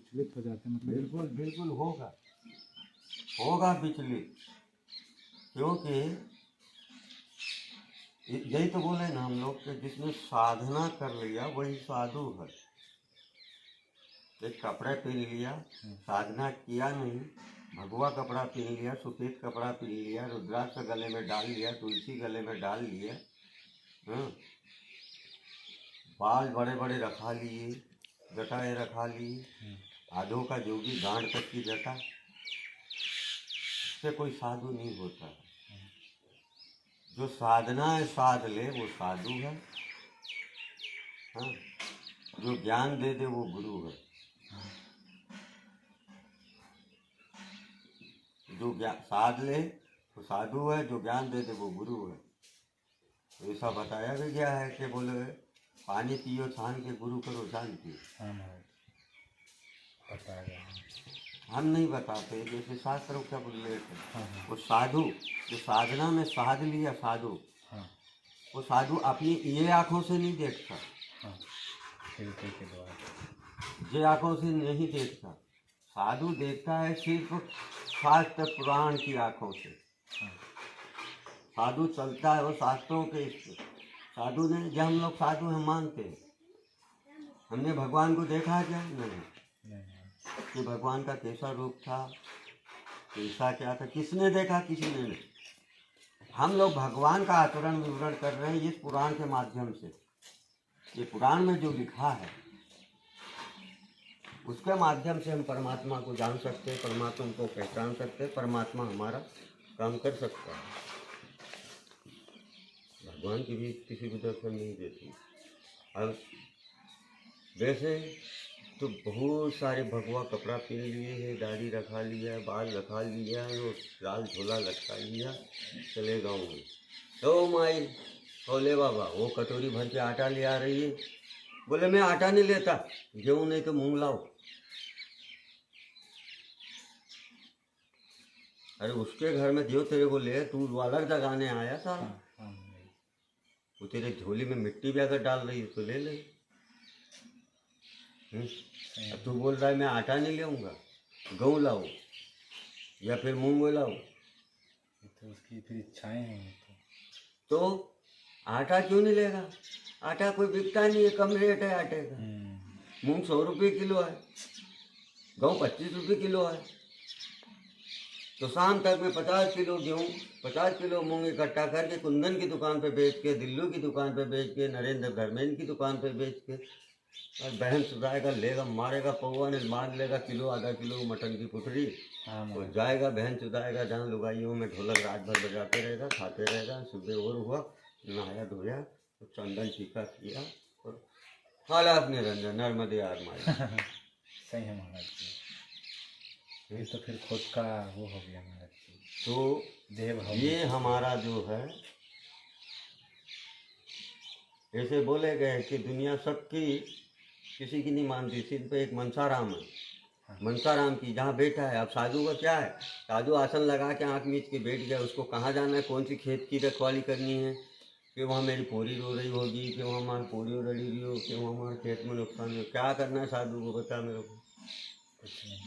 विचलित हो जाते हैं मतलब। बिल्कुल बिल्कुल होगा, होगा विचलित, क्योंकि यही तो बोले ना हम लोग कि जिसने साधना कर लिया वही साधु है। एक कपड़े पहन लिया, साधना किया नहीं, भगवा कपड़ा पहन लिया, सफेद कपड़ा पहन लिया, रुद्राक्ष गले में डाल लिया, तुलसी गले में डाल लिया, हाँ, बाल बड़े बड़े रखा लिए, जटाएं रखा ली, आधो का जोगी गांड तक की जटा, इससे कोई साधु नहीं होता है। जो साधना साध ले वो साधु है, हाँ, जो ज्ञान दे दे वो गुरु है। जो साध ले तो साधु है, जो ज्ञान दे दे वो गुरु है। ऐसा बताया भी गया है कि बोले पानी पियो छान के, गुरु करो जान के। बताया गया। हम नहीं बताते, जैसे शास्त्र क्या बोले थे, वो साधु जो साधना में साध लिया साधु, वो साधु अपनी ये आँखों से नहीं देखता, ये आँखों से नहीं देखता, साधु देखता है सिर्फ शास्त्र पुराण की आँखों से। साधु चलता है वो शास्त्रों के इस साधु ने, जब हम लोग साधु हम मानते हैं, हमने भगवान को देखा है क्या? नहीं। कि भगवान का कैसा रूप था, कैसा क्या था, किसने देखा? किसी ने नहीं। हम लोग भगवान का आचरण विवरण कर रहे हैं इस पुराण के माध्यम से। ये पुराण में जो लिखा है उसके माध्यम से हम परमात्मा को जान सकते हैं, परमात्मा को पहचान सकते हैं, परमात्मा हमारा काम कर सकता है। भगवान की भी किसी को दर्शन नहीं देती। अब वैसे तो बहुत सारे भगवा कपड़ा पहन लिए है, दाढ़ी रखा लिया, बाल रखा लिया, वो लाल झोला लटका लिया, चले गाँव में। तो माई बोले बाबा वो कटोरी भर के आटा ले आ रही है। बोले मैं आटा नहीं लेता, गेहूँ नहीं तो मूंग लाओ। अरे उसके घर में जो तेरे को ले, तू अलग जगाने आया था। वो तेरे झोली में मिट्टी भी अगर डाल रही है तो ले ले। तू बोल रहा है मैं आटा नहीं लाऊंगा, गेहूँ लाओ या फिर मूंग लाओ। तो उसकी फिर इच्छाएं हैं। तो आटा क्यों नहीं लेगा? आटा कोई बिकता नहीं है, कम रेट है आटे का। मूंग 100 रुपये किलो है, गेहूँ 25 रुपये किलो है। तो शाम तक में 50 किलो गेहूँ 50 किलो मूंग इकट्ठा करके कुंदन की दुकान पे बेच के, दिल्लू की दुकान पे बेच के, नरेंद्र धर्मेंद्र की दुकान पे बेच के, और बहन सुधाएगा, लेगा, मारेगा, पौवा ने मार लेगा किलो आधा किलो मटन की पुटरी, तो जाएगा बहन सुधाएगा जहाँ लुगाइयों में ढोलक रात भर बजाते रहेगा, खाते रहेगा। सुबह और हुआ, नहाया धोया, तो चंदन टीका किया और हालात निरंजन नर्मदे आर माई। सही है महाराज जी। ये तो फिर खुद का वो हो गया महाराज जी। तो देव ये हमारा जो है, ऐसे बोले गए कि दुनिया सबकी किसी की नहीं मानती, सिर्फ एक मनसाराम है। मनसाराम की जहाँ बैठा है। अब साधु का क्या है? साधु आसन लगा के आँख मीच के बैठ गया, उसको कहाँ जाना है, कौन सी खेत की रखवाली करनी है, कि वहाँ मेरी पोरी रो रही होगी, कि वहाँ हमारी पोरी रड़ी रही हो, कि वहाँ हमारे खेत में नुकसान हो, क्या करना है साधु को? बता मेरे को। कुछ नहीं,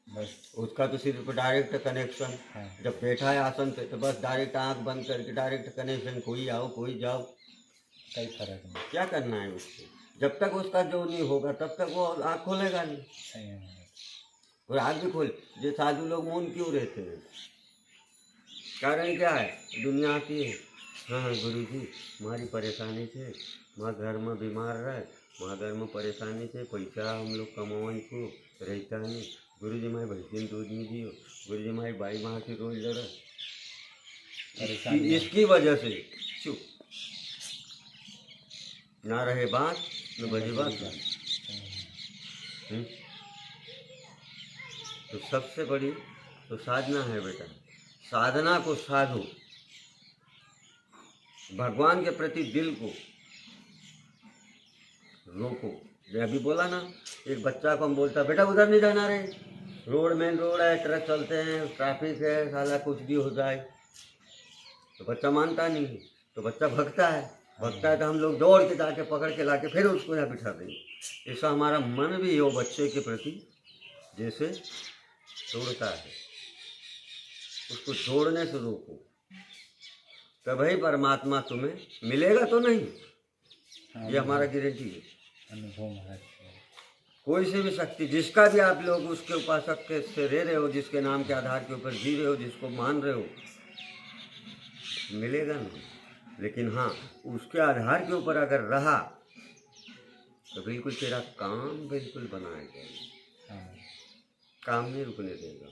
बस उसका तो सिर्फ डायरेक्ट कनेक्शन, जब बैठा है आसन पे तो बस डायरेक्ट आँख बंद करके डायरेक्ट कनेक्शन, कोई आओ कोई जाओ, कोई फर्क नहीं। क्या करना है उसको? जब तक उसका जो नहीं होगा तब तक वो आँख खोलेगा नहीं। सही है। और आँख भी खोल, ये साधु लोग मौन क्यों रहते हैं? कारण क्या है? दुनिया आती है, हाँ गुरु जी हमारी परेशानी से, माँ घर में बीमार रहे, माँ घर में परेशानी से पैसा हम लोग कमाओ को रहता नहीं, गुरु जी माई भैंसी दूध नहीं दियो, गुरु जी माई बाई माँ की रोज लड़े, इसकी वजह से चुप ना रहे बात न बजे बात। तो सबसे बड़ी तो साधना है बेटा। साधना को साधो, भगवान के प्रति दिल को रोको। मैं अभी बोला ना, एक बच्चा को हम बोलता बेटा उधर नहीं जाना रे, रोड मेन रोड है, ट्रक चलते हैं, ट्रैफिक है, साला कुछ भी हो जाए, तो बच्चा मानता नहीं, तो बच्चा भगता है। भगता है तो हम लोग दौड़ के जाके पकड़ के लाके फिर उसको यहाँ बिठा देंगे। ऐसा हमारा मन भी हो बच्चे के प्रति जैसे दौड़ता है, उसको दौड़ने से रोको, तभी परमात्मा तुम्हें मिलेगा तो नहीं, ये हमारा गारंटी है। अनुभव महाराज जी। कोई से भी शक्ति, जिसका भी आप लोग उसके उपासक के से रह रहे हो, जिसके नाम के आधार के ऊपर जी रहे हो, जिसको मान रहे हो, मिलेगा नहीं। लेकिन हाँ, उसके आधार के ऊपर अगर रहा तो बिल्कुल तेरा काम बिल्कुल बनाएगा, हाँ काम नहीं रुकने देगा।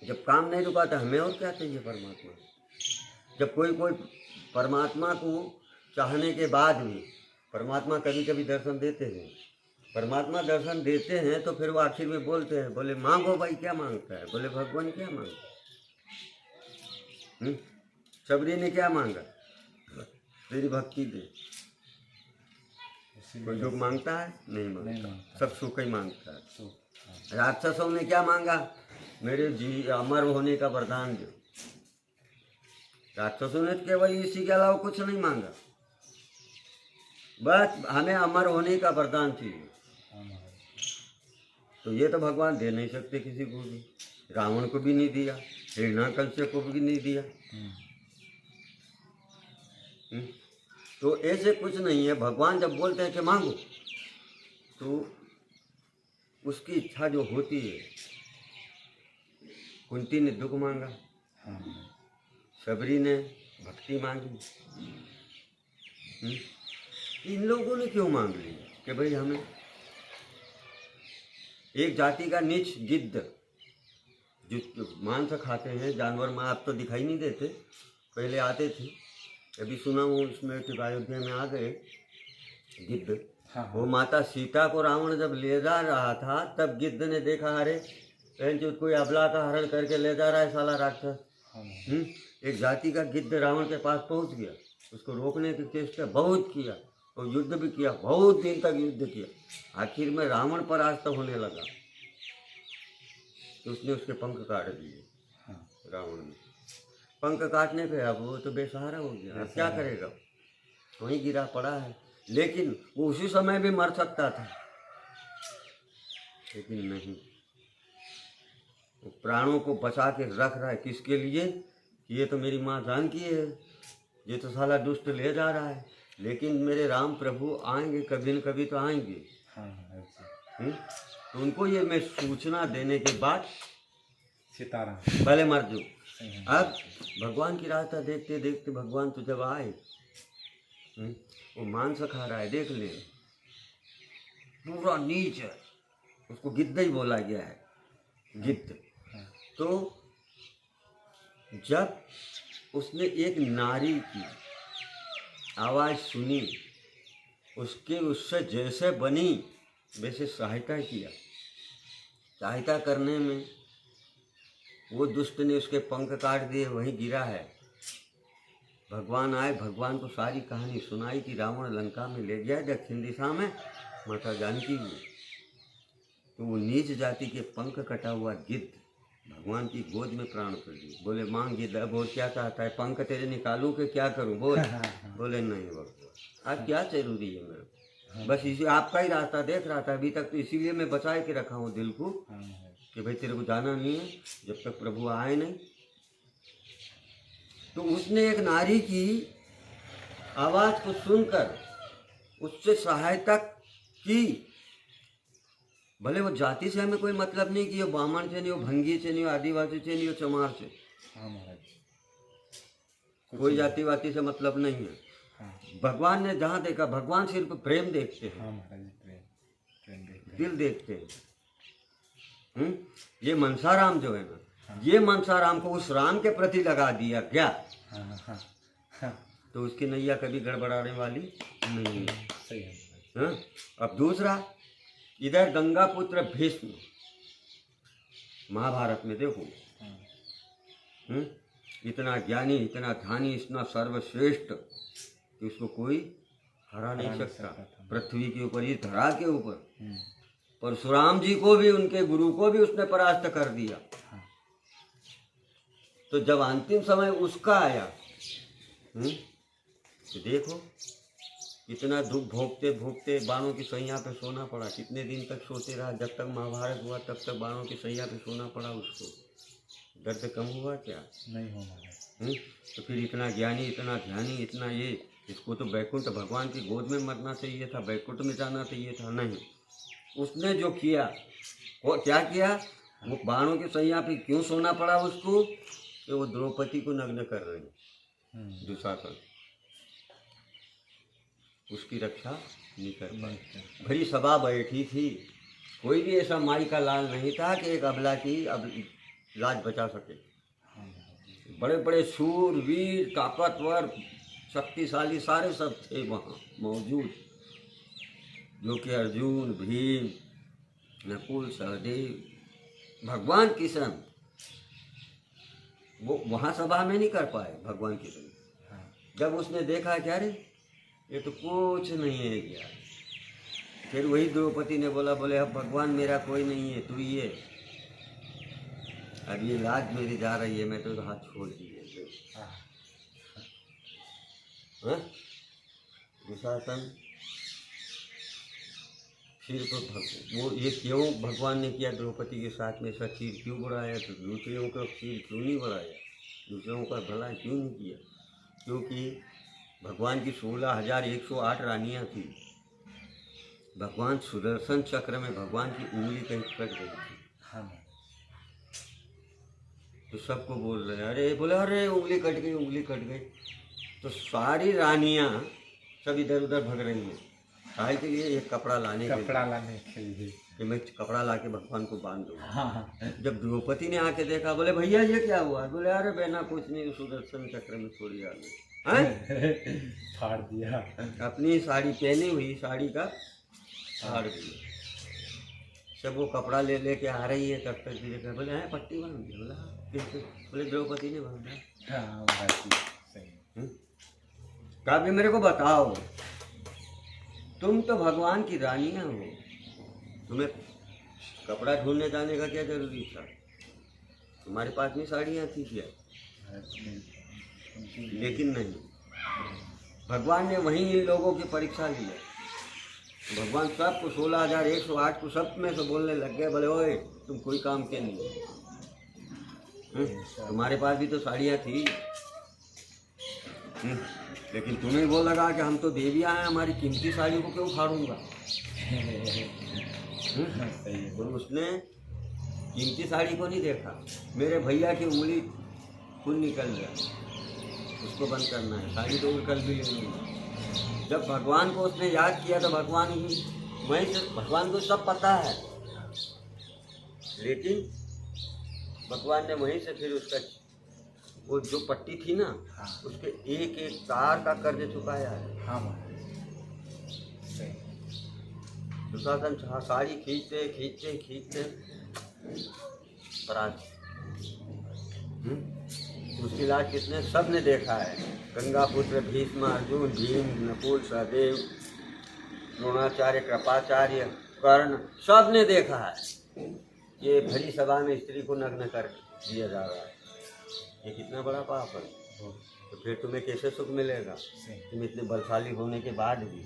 जब काम नहीं रुका तो हमें और क्या चाहिए परमात्मा। जब कोई परमात्मा को चाहने के बाद भी, परमात्मा कभी कभी दर्शन देते हैं, परमात्मा दर्शन देते हैं तो फिर वो आखिर में बोलते हैं, बोले मांगो भाई, क्या मांगता है? बोले भगवान क्या मांगता है? सबरी ने क्या मांगा? तेरी भक्ति दे। कोई दुख मांगता है? नहीं मांगता, सब सुख ही मांगता है। राक्षसों ने क्या मांगा? मेरे जी अमर होने का वरदान दो। राक्षसों ने केवल इसी के अलावा कुछ नहीं मांगा, बस हमें अमर होने का वरदान चाहिए। तो ये तो भगवान दे नहीं सकते किसी को भी, रावण को भी नहीं दिया, हिरण्याकश्यप को भी नहीं दिया। तो ऐसे कुछ नहीं है। भगवान जब बोलते हैं कि मांगो, तो उसकी इच्छा जो होती है, कुंती ने दुख मांगा, सबरी ने भक्ति मांगी, इन लोगों ने क्यों मांग लिया कि भाई हमें एक जाति का नीच गिद्ध जो मांस खाते हैं, जानवर में आप तो दिखाई नहीं देते, पहले आते थे, अभी सुना हूँ इसमें अयोध्या में आ गए गिद्ध। वो माता सीता को रावण जब ले जा रहा था तब गिद्ध ने देखा, अरे जो कोई अबला का हरण करके ले जा रहा है साला राक्षस। एक जाति का गिद्ध रावण के पास पहुंच गया, उसको रोकने की चेष्टा बहुत किया और युद्ध भी किया, बहुत दिन तक युद्ध किया। आखिर में रावण परास्त होने लगा तो उसने उसके पंख काट दिए। रावण ने पंख काटने पे अब वो तो बेसहारा हो गया, अब क्या करेगा, वहीं गिरा पड़ा है। लेकिन वो उसी समय भी मर सकता था, लेकिन नहीं, वो प्राणों को बचा के रख रहा है। किसके लिए? ये तो मेरी माँ जानकी है, ये तो साला दुष्ट ले जा रहा है, लेकिन मेरे राम प्रभु आएंगे, कभी न कभी तो आएंगे। तो उनको ये मैं सूचना देने के बाद सीताराम भले मर जो। अब भगवान की रास्ता देखते देखते भगवान तो जब आए, वो मांस खा रहा है, देख ले, पूरा नीच है, उसको गिद्ध ही बोला गया है, गिद्ध। तो जब उसने एक नारी की आवाज़ सुनी, उससे जैसे बनी वैसे सहायता किया। सहायता करने में वो दुष्ट ने उसके पंख काट दिए, वहीं गिरा है। भगवान आए, भगवान को सारी कहानी सुनाई कि रावण लंका में ले गया दक्षिण दिशा में माता जानकी को। तो वो नीच जाति के पंख कटा हुआ गिद्ध भगवान की गोद में प्राण कर दिए। बोले मांग गिद्ध, अब और क्या चाहता है, पंख तेरे निकालूं कि क्या करूं? बोले नहीं भगवान, अब क्या जरूरी है मेरे, बस इसी आपका ही रास्ता देख रहा था अभी तक, तो इसीलिए मैं बचा के रखा हूँ दिल को कि भाई तेरे को जाना नहीं है जब तक प्रभु आए नहीं। तो उसने एक नारी की आवाज़ को सुनकर उससे सहायता की। भले वो जाति से हमें कोई मतलब नहीं कि वो ब्राह्मण से नहीं हो, भंगी से नहीं हो, आदिवासी से नहीं हो, चमार से, कोई जाति वाति से मतलब नहीं है। भगवान ने जहाँ देखा, भगवान सिर्फ प्रेम देखते हैं, दिल देखते हैं। ये मनसाराम जो है ना, ये मनसाराम को उस राम के प्रति लगा दिया क्या, तो उसकी नैया कभी गड़बड़ाने वाली नहीं है। अब दूसरा, इधर गंगा पुत्र भीष्म महाभारत में देखो, इतना ज्ञानी, इतना ध्यानी, इतना सर्वश्रेष्ठ कि उसको कोई हरा नहीं सकता पृथ्वी के ऊपर, इस धरा के ऊपर। परशुराम जी को भी, उनके गुरु को भी उसने परास्त कर दिया। तो जब अंतिम समय उसका आया, तो देखो इतना दुख भोगते भोगते बाणों की सैया पे सोना पड़ा। कितने दिन तक सोते रहा, जब तक महाभारत हुआ तब तक बाणों की सैया पे सोना पड़ा उसको। दर्द कम हुआ क्या? नहीं हो महाराज। तो फिर इतना ज्ञानी, इतना ध्यानी, इतना ये, इसको तो बैकुंठ भगवान की गोद में मरना चाहिए था, बैकुंठ में जाना चाहिए था। नहीं, उसने जो किया वो क्या किया, वो बाणों की सैया पे क्यों सोना पड़ा उसको, कि वो द्रौपदी को नग्न कर रही दुशासन, उसकी रक्षा नहीं कर पाई। भरी सभा बैठी थी, कोई भी ऐसा माई का लाल नहीं था कि एक अबला की अब लाज बचा सके। बड़े बड़े शूर वीर ताकतवर शक्तिशाली सारे सब थे वहाँ मौजूद, जो कि अर्जुन, भीम, नकुल, सहदेव, भगवान कृष्ण, वो वहाँ सभा में नहीं कर पाए भगवान कृष्ण। जब उसने देखा क्या रे ये तो कुछ नहीं है यार, फिर वही द्रौपदी ने बोला, बोले अब भगवान मेरा कोई नहीं है, तू ही है। अब ये लाज मेरी जा रही है, मैं तो हाथ छोड़ दिए। दुशासन फिर तो वो ये क्यों भगवान ने किया द्रौपदी के साथ में, ऐसा चीज क्यों बढ़ाया, तो दूसरों का चीज क्यों नहीं बढ़ाया, दूसरों का भला क्यों नहीं किया? क्योंकि भगवान की 16,108 रानियाँ थी। भगवान सुदर्शन चक्र में भगवान की उंगली कहीं कट गई थी। तो सबको बोल रहे अरे, बोले अरे उंगली कट गई, उंगली कट गई। तो सारी रानियाँ सब इधर उधर भग रही हैं, काहे के लिए, एक कपड़ा लाने के लिए कि मैं कपड़ा ला के भगवान को बांध दूँ। जब द्रौपदी ने आके देखा, बोले भैया ये क्या हुआ? बोले अरे बहना कुछ नहीं, सुदर्शन चक्र में थोड़ी आ गई। फाड़ दिया, अपनी साड़ी पहनी हुई साड़ी का फाड़ दिया। सब वो कपड़ा ले लेके आ रही है, तब तक देखा, बोले हैं पट्टी बांध दी। बोला बोले द्रौपदी ने बांधा। कहा भी मेरे को बताओ, तुम तो भगवान की रानियां हो, तुम्हें कपड़ा ढूंढने जाने का क्या जरूरी था? तुम्हारे पास में साड़ियाँ थी क्या? लेकिन नहीं, भगवान ने वहीं इन लोगों की परीक्षा ली है। भगवान सबको 16,108 को सब में से बोलने लग गए, बोले ओए तुम कोई काम के नहीं, तुम्हारे पास भी तो साड़ियाँ थी, लेकिन तुम्हें वो लगा कि हम तो देवियाँ हैं, हमारी कीमती साड़ी को क्यों फाड़ूंगा। तो उसने कीमती साड़ी को नहीं देखा, मेरे भैया की उंगली खून निकल गया, उसको बंद करना है, साड़ी तो कल भी ले लूँगा। जब भगवान को उसने याद किया तो भगवान ही वहीं से, भगवान को सब पता है, लेकिन भगवान ने वहीं से फिर उसका वो जो पट्टी थी ना, उसके एक एक तार का कर्ज चुकाया है। दुशासन साड़ी खींचते खींचते खींचते पराज, उसकी लाश किसने, सब ने देखा है। गंगा पुत्र भीष्म, अर्जुन, भीम, नकुल, सहदेव, द्रोणाचार्य, कृपाचार्य, कर्ण, सब ने देखा है। ये भरी सभा में स्त्री को नग्न कर दिया जा रहा है, ये कितना बड़ा पाप है। तो फिर तुम्हें कैसे सुख मिलेगा? तुम इतने बलशाली होने के बाद भी।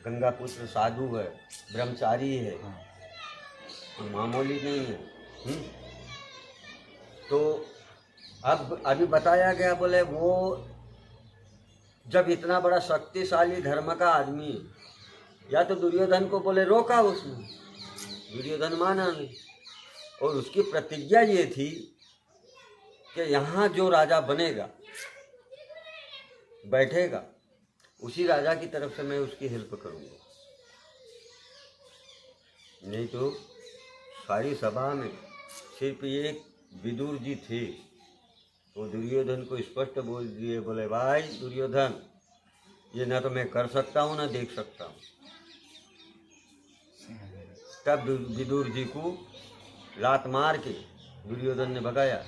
गंगा पुत्र साधु है, ब्रह्मचारी है, मामूली नहीं है। तो अब अभी बताया गया, बोले वो जब इतना बड़ा शक्तिशाली धर्म का आदमी, या तो दुर्योधन को बोले रोका उसने, दुर्योधन माना नहीं, और उसकी प्रतिज्ञा ये थी कि यहाँ जो राजा बनेगा बैठेगा, उसी राजा की तरफ से मैं उसकी हेल्प करूँगा। नहीं तो सारी सभा में सिर्फ एक विदुर जी थे, वो दुर्योधन को स्पष्ट बोल दिए, बोले भाई दुर्योधन, ये ना तो मैं कर सकता हूँ ना देख सकता हूँ। तब विदुर जी को लात मार के दुर्योधन ने भगाया।